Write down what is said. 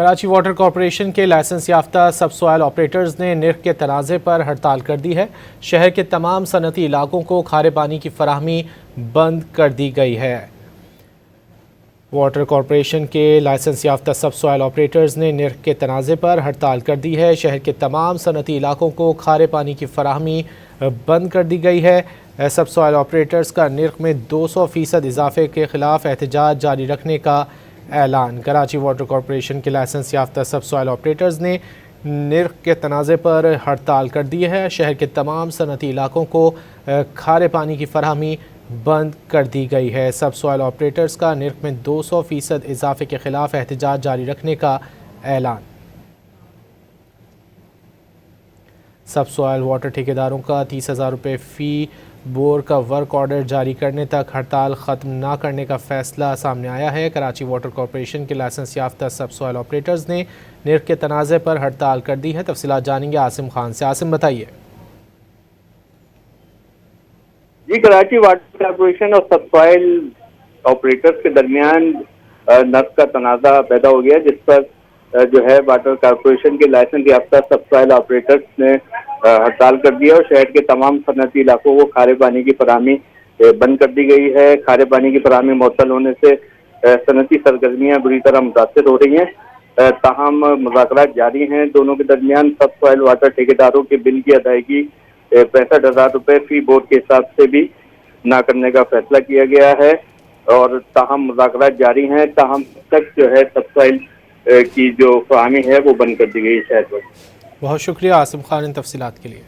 Karachi water corporation کے licence یافتہ سب soil operators نے نرخ کے تنازع پر ہڑتال کر دی ہے۔ شہر کے تمام صنعتی علاقوں کو کھارے پانی کی فراہمی بند کر دی گئی ہے۔ واٹر کارپوریشن کے لائسنس یافتہ سب سوائل آپریٹرز نے نرخ کے تنازع پر ہڑتال کر دی ہے۔ شہر کے تمام صنعتی علاقوں کو کھارے پانی کی فراہمی بند کر دی گئی ہے۔ سب سوائل آپریٹرز کا نرخ میں 200% اضافے کے خلاف احتجاج جاری رکھنے کا اعلان۔ کراچی واٹر کارپوریشن کے لائسنس یافتہ سب سوائل آپریٹرز نے نرخ کے تنازع پر ہڑتال کر دی ہے۔ شہر کے تمام صنعتی علاقوں کو کھارے پانی کی فراہمی بند کر دی گئی ہے۔ سب سوائل آپریٹرز کا نرخ میں 200% اضافے کے خلاف احتجاج جاری رکھنے کا اعلان۔ سب سوائل واٹر ٹھیکیداروں کا 30,000 روپے فی بور کا ورک آرڈر جاری کرنے تک ہڑتال ختم نہ کرنے کا فیصلہ سامنے آیا ہے۔ کراچی واٹر کارپوریشن کے لائسنس یافتہ سب سوائل آپریٹرز نے نرخ کے تنازع پر ہڑتال کر دی ہے۔ تفصیلات جانیں گے عاصم خان سے۔ عاصم بتائیے۔ جی، کراچی واٹر کارپوریشن اور سب سوائل آپریٹرز کے درمیان نرخ کا تنازع پیدا ہو گیا، جس پر جو ہے واٹر کارپوریشن کے لائسنس یافتہ سب سوائل آپریٹرز نے ہڑتال کر دیا اور شہر کے تمام صنعتی علاقوں کو کھارے پانی کی فراہمی بند کر دی گئی ہے۔ کھارے پانی کی فراہمی معطل ہونے سے صنعتی سرگرمیاں بری طرح متاثر ہو رہی ہیں۔ تاہم مذاکرات جاری ہیں دونوں کے درمیان۔ سب سوائل واٹر ٹھیکیداروں کے بل کی ادائیگی 65,000 روپے فی بور کے حساب سے بھی نہ کرنے کا فیصلہ کیا گیا ہے اور تاہم مذاکرات جاری ہیں۔ تاہم تک جو ہے سب سوائل کی جو فراہمی ہے وہ بند کر دی گئی ہے شہر پر۔ بہت شکریہ عاصم خان ان تفصیلات کے لیے۔